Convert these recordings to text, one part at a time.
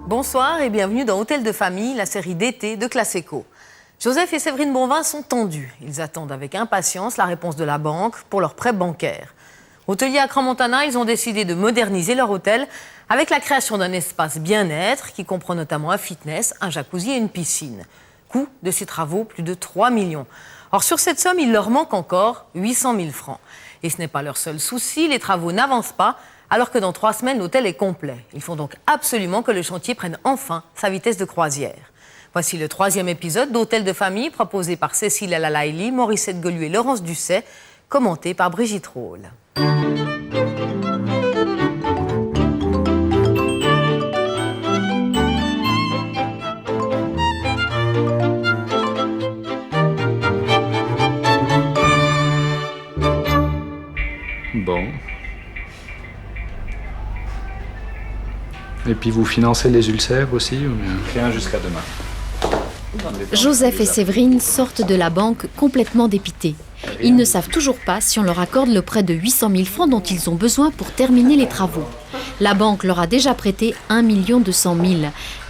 Bonsoir et bienvenue dans Hôtel de famille, la série d'été de Classe Éco. Joseph et Séverine Bonvin sont tendus. Ils attendent avec impatience la réponse de la banque pour leur prêt bancaire. Hôteliers à Crans-Montana, ils ont décidé de moderniser leur hôtel avec la création d'un espace bien-être qui comprend notamment un fitness, un jacuzzi et une piscine. Coût de ces travaux, plus de 3 millions. Or, sur cette somme, il leur manque encore 800 000 francs. Et ce n'est pas leur seul souci, les travaux n'avancent pas, alors que dans 3 semaines, l'hôtel est complet. Il faut donc absolument que le chantier prenne enfin sa vitesse de croisière. Voici le 3e épisode d'Hôtel de famille, proposé par Cécile Alalaïli, Morissette Golu et Laurence Dusset, commenté par Brigitte Rôle. Bon. Et puis vous financez les ulcères aussi ou bien? Rien jusqu'à demain. Joseph et Séverine sortent de la banque complètement dépités. Ils ne savent toujours pas si on leur accorde le prêt de 800 000 francs dont ils ont besoin pour terminer les travaux. La banque leur a déjà prêté 1 200 000.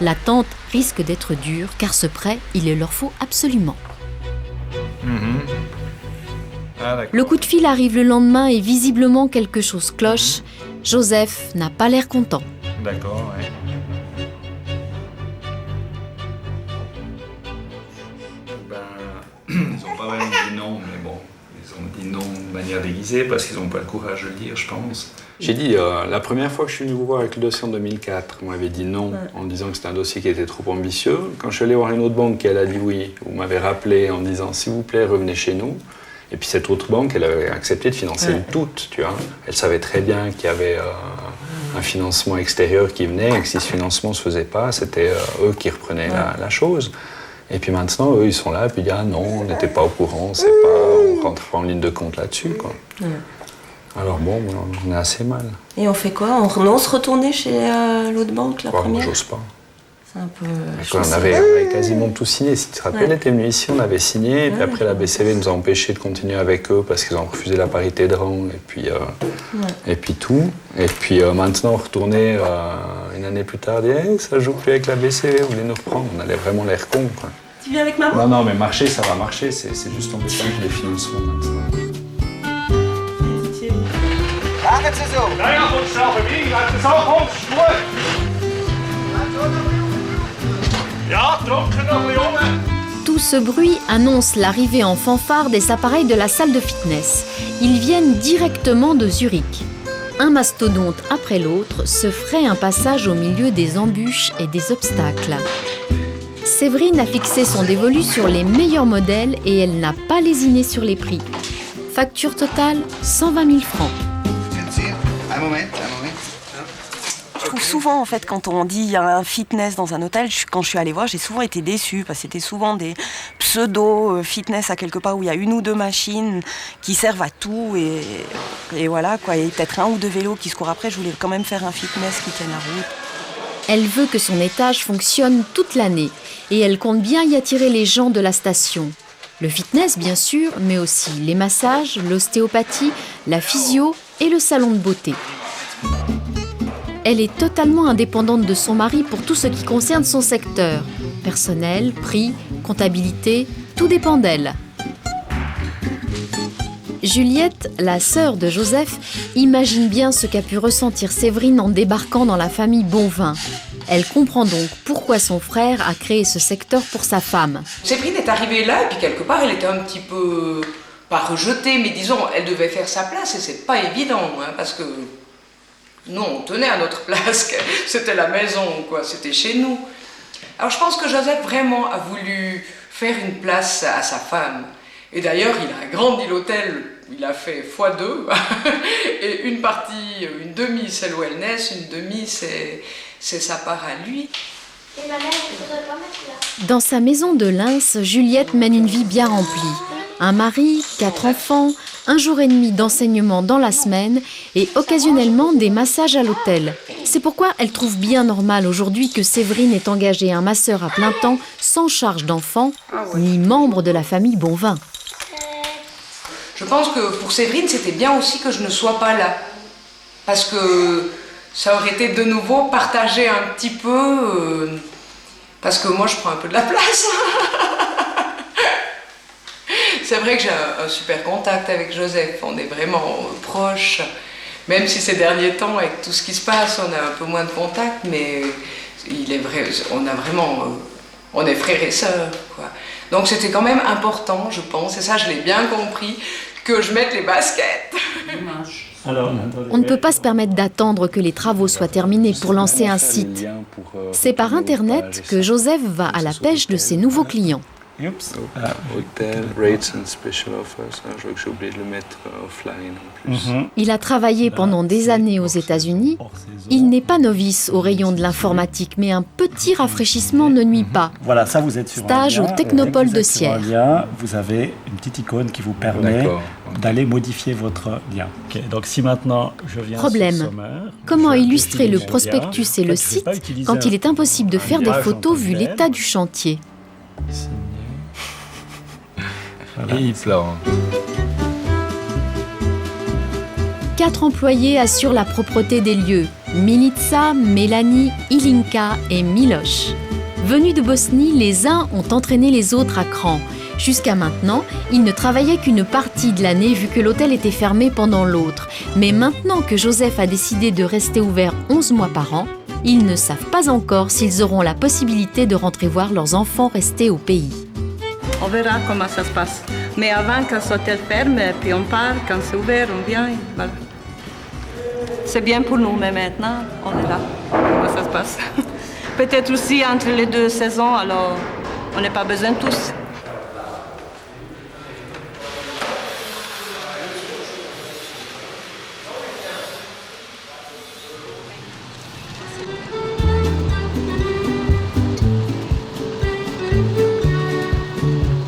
L'attente risque d'être dure car ce prêt, il le leur faut absolument. Le coup de fil arrive le lendemain et visiblement quelque chose cloche. Joseph n'a pas l'air content. D'accord, ouais. Ils n'ont pas vraiment dit non, mais bon, ils ont dit non de manière déguisée parce qu'ils n'ont pas le courage de le dire, je pense. J'ai dit, la première fois que je suis venu vous voir avec le dossier en 2004, on m'avait dit non en disant que c'était un dossier qui était trop ambitieux. Quand je suis allé voir une autre banque, elle a dit oui, vous m'avez rappelé en disant s'il vous plaît, revenez chez nous. Et puis cette autre banque, elle avait accepté de financer le tout, tu vois. Elle savait très bien qu'il y avait un financement extérieur qui venait et que si ce financement ne se faisait pas, c'était eux qui reprenaient la chose. Et puis maintenant, eux, ils sont là et puis ils disent ah non, on n'était pas au courant, on rentre pas en ligne de compte là-dessus, quoi. Alors bon, on est assez mal. Et on fait quoi? On renonce retourner chez l'autre banque, la première? Moi, j'ose pas. C'est un peu... On avait quasiment tout signé. Si tu te rappelles, on était venus ici, on avait signé, et puis après la BCV nous a empêchés de continuer avec eux parce qu'ils ont refusé la parité de rang, et puis tout. Et puis maintenant, retourner une année plus tard, dire hey, ça joue plus avec la BCV, vous voulez nous reprendre? On allait vraiment l'air con, quoi. Tu viens avec maman? Non, mais marcher, ça va marcher, c'est juste embêtant que les financements maintenant. Machen Sie so! Naja, gut, Sache, wie? Das ist auch uns, gut! Ja, trocken noch ein bisschen rum! Tout ce bruit annonce l'arrivée en fanfare des appareils de la salle de fitness. Ils viennent directement de Zurich. Un mastodonte après l'autre se ferait un passage au milieu des embûches et des obstacles. Séverine a fixé son dévolu sur les meilleurs modèles et elle n'a pas lésiné sur les prix. Facture totale, 120 000 francs. Un moment. Je trouve souvent, en fait, quand on dit il y a un fitness dans un hôtel, quand je suis allée voir, j'ai souvent été déçue parce que c'était souvent des pseudo-fitness à quelque part où il y a 1 ou 2 machines qui servent à tout et voilà, quoi. Et peut-être 1 ou 2 vélos qui se courent après. Je voulais quand même faire un fitness qui tienne la route. Elle veut que son étage fonctionne toute l'année et elle compte bien y attirer les gens de la station. Le fitness, bien sûr, mais aussi les massages, l'ostéopathie, la physio et le salon de beauté. Elle est totalement indépendante de son mari pour tout ce qui concerne son secteur. Personnel, prix, comptabilité, tout dépend d'elle. Juliette, la sœur de Joseph, imagine bien ce qu'a pu ressentir Séverine en débarquant dans la famille Bonvin. Elle comprend donc pourquoi son frère a créé ce secteur pour sa femme. Séverine est arrivée là et puis quelque part elle était un petit peu, pas rejetée, mais disons elle devait faire sa place et c'est pas évident parce que nous on tenait à notre place, c'était la maison, quoi, c'était chez nous. Alors je pense que Joseph vraiment a voulu faire une place à sa femme. Et d'ailleurs il a agrandi l'hôtel, il a fait x2 et une partie, une demi c'est le wellness, une demi c'est sa part à lui. Et ma mère, il faudrait pas mettre là. Dans sa maison de Lens, Juliette mène une vie bien remplie. Un mari, 4 enfants, 1 jour et demi d'enseignement dans la semaine et occasionnellement des massages à l'hôtel. C'est pourquoi elle trouve bien normal aujourd'hui que Séverine ait engagé un masseur à plein temps sans charge d'enfant, ni membre de la famille Bonvin. Je pense que pour Séverine, c'était bien aussi que je ne sois pas là. Parce que ça aurait été de nouveau partager un petit peu, parce que moi je prends un peu de la place. C'est vrai que j'ai un super contact avec Joseph, on est vraiment proches, même si ces derniers temps, avec tout ce qui se passe, on a un peu moins de contact, mais il est vrai, on est frères et sœurs, quoi. Donc c'était quand même important, je pense, et ça je l'ai bien compris, que je mette les baskets. On ne peut pas se permettre d'attendre que les travaux soient terminés pour lancer un site. C'est par Internet que Joseph va à la pêche de ses nouveaux clients. Hôtel, rates and special offers. Je vois que j'ai oublié de le mettre offline en plus. Il a travaillé pendant des années aux États-Unis. Il n'est pas novice au rayon de l'informatique, mais un petit rafraîchissement ne nuit pas. Voilà, ça vous êtes sur Stage un au lien. Technopole Dès que de vous êtes sur un Sierre. lien, vous avez une petite icône qui vous permet d'aller modifier votre lien. Ok, donc si maintenant je viens Problème. sur Sommaire, Comment je illustrer le définis mon prospectus lien. et le Là, tu peux site pas utiliser quand il est impossible de faire des nuage en photos tant vu que l'état tel. du chantier? Et il pleure. 4 employés assurent la propreté des lieux. Milica, Mélanie, Ilinka et Miloš. Venus de Bosnie, les uns ont entraîné les autres à cran. Jusqu'à maintenant, ils ne travaillaient qu'une partie de l'année vu que l'hôtel était fermé pendant l'autre. Mais maintenant que Joseph a décidé de rester ouvert 11 mois par an, ils ne savent pas encore s'ils auront la possibilité de rentrer voir leurs enfants restés au pays. On verra comment ça se passe. Mais avant, quand l'hôtel ferme, puis on part, quand c'est ouvert, on vient. Voilà. C'est bien pour nous, mais maintenant, on est là. Comment ça se passe? Peut-être aussi entre les 2 saisons, alors on n'a pas besoin de tous.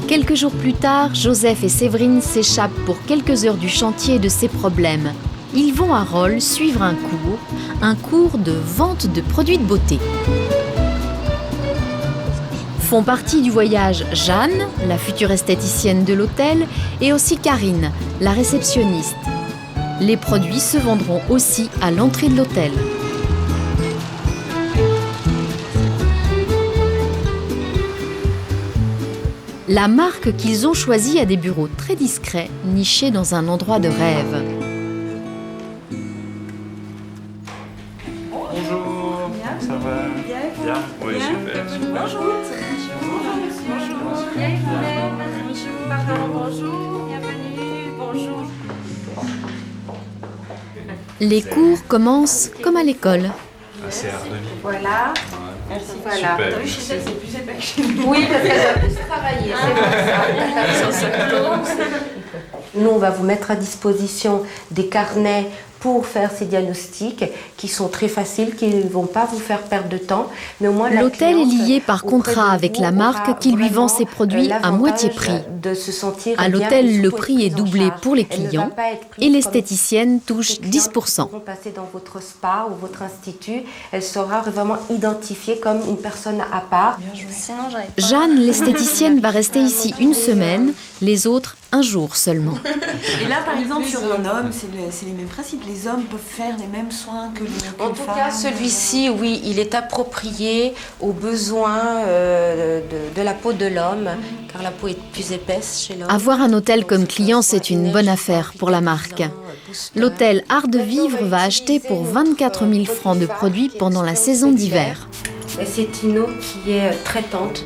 Quelques jours plus tard, Joseph et Séverine s'échappent pour quelques heures du chantier et de ses problèmes. Ils vont à Rolle suivre un cours de vente de produits de beauté. Font partie du voyage Jeanne, la future esthéticienne de l'hôtel, et aussi Karine, la réceptionniste. Les produits se vendront aussi à l'entrée de l'hôtel. La marque qu'ils ont choisie a des bureaux très discrets, nichés dans un endroit de rêve. Bonjour, ça va? Bien. Oui, super. Bonjour, bienvenue, bonjour. Les cours commencent comme à l'école. C'est Ardeni. Voilà. Merci. Voilà. Super. Oui, chez elle, c'est plus épais que chez nous. Oui, parce qu'elle doit plus travailler, c'est pour ça. Nous, on va vous mettre à disposition des carnets pour faire ces diagnostics qui sont très faciles, qui ne vont pas vous faire perdre de temps. Mais au moins, L'hôtel est lié par contrat avec la marque qui lui vend ses produits à moitié prix. À l'hôtel, le prix est doublé pour les clients et l'esthéticienne touche 10%. Quand passer dans votre spa ou votre institut, elle sera vraiment identifiée comme une personne à part. Jeanne, l'esthéticienne, va rester ici une semaine, les autres un jour seulement. Et là, par exemple, sur un homme, c'est les mêmes principes. Les hommes peuvent faire les mêmes soins que les femmes. En tout cas, celui-ci, oui, il est approprié aux besoins de la peau de l'homme, car la peau est plus épaisse chez l'homme. Avoir un hôtel comme client, c'est une bonne affaire pour la marque. L'hôtel Art de Vivre va acheter pour 24 000 francs de produits pendant la saison d'hiver. Et c'est une eau qui est traitante.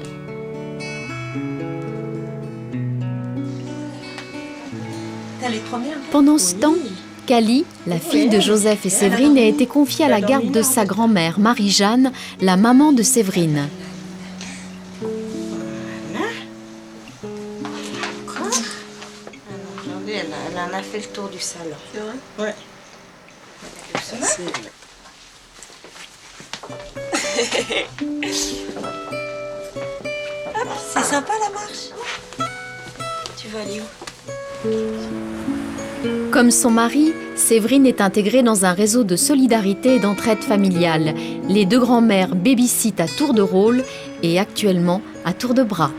Pendant ce temps, Kali, la fille de Joseph et Séverine, a été confiée à la garde de sa grand-mère, Marie-Jeanne, la maman de Séverine. Aujourd'hui, elle en a fait le tour du salon. C'est vrai? Ouais. C'est sympa la marche. Tu vas aller où? Comme son mari, Séverine est intégrée dans un réseau de solidarité et d'entraide familiale. Les deux grands-mères babysitent à tour de rôle et actuellement à tour de bras.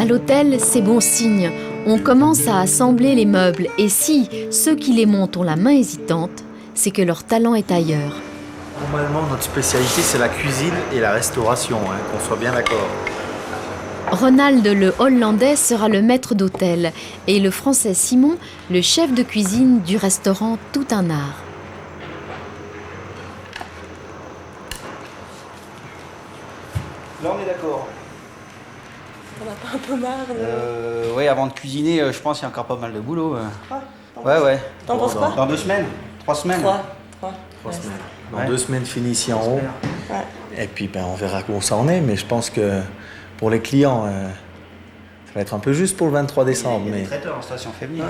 À l'hôtel, c'est bon signe. On commence à assembler les meubles et si ceux qui les montent ont la main hésitante, c'est que leur talent est ailleurs. Normalement, notre spécialité, c'est la cuisine et la restauration, qu'on soit bien d'accord. Ronald, le Hollandais, sera le maître d'hôtel et le Français Simon, le chef de cuisine du restaurant Tout un art. Là, on est d'accord. On n'a pas un peu marre de... Oui, avant de cuisiner, je pense qu'il y a encore pas mal de boulot. Ouais. T'en penses quoi? Dans 2 semaines 3 semaines 3 semaines. Dans 2 semaines fini ici en haut. Ouais. Et puis on verra où ça en est, mais je pense que pour les clients, ça va être un peu juste pour le 23 décembre. Il y a mais... des traiteurs en station féminine.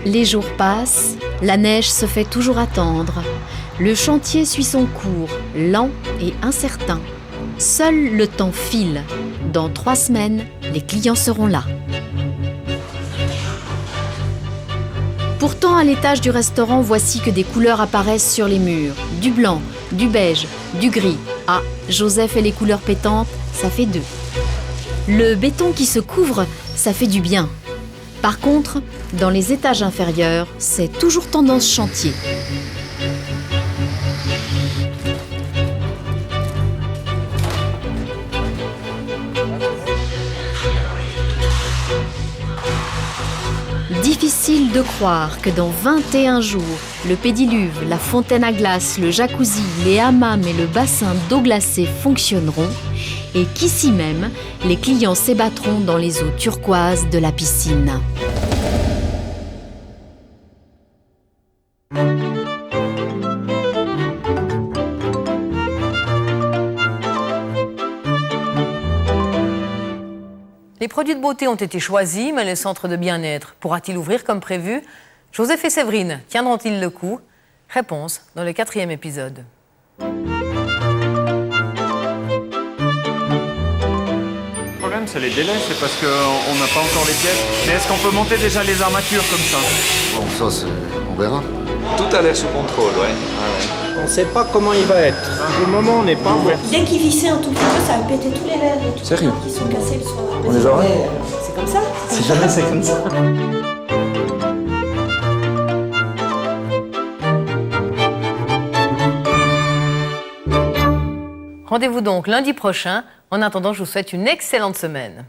Les jours passent, la neige se fait toujours attendre. Le chantier suit son cours, lent et incertain. Seul le temps file. Dans 3 semaines, les clients seront là. Pourtant, à l'étage du restaurant, voici que des couleurs apparaissent sur les murs. Du blanc, du beige, du gris. Ah, Joseph et les couleurs pétantes, ça fait 2. Le béton qui se couvre, ça fait du bien. Par contre, dans les étages inférieurs, c'est toujours tendance chantier. Difficile de croire que dans 21 jours, le pédiluve, la fontaine à glace, le jacuzzi, les hammams et le bassin d'eau glacée fonctionneront et qu'ici même, les clients s'ébattront dans les eaux turquoises de la piscine. Les produits de beauté ont été choisis, mais le centre de bien-être pourra-t-il ouvrir comme prévu? Joseph et Séverine tiendront-ils le coup? Réponse dans le 4e épisode. Le problème, c'est les délais, c'est parce qu'on n'a pas encore les pièces. Mais est-ce qu'on peut monter déjà les armatures comme ça? Bon, ça, on verra. Tout a l'air sous contrôle, ouais. On ne sait pas comment il va être. Pour le moment, on n'est pas ouvert. Dès qu'il vissait un tout petit peu, ça a pété tous les verres. Tous Sérieux? qui sont cassés le soir. On les aura? C'est comme ça. Si jamais c'est comme ça. Rendez-vous donc lundi prochain. En attendant, je vous souhaite une excellente semaine.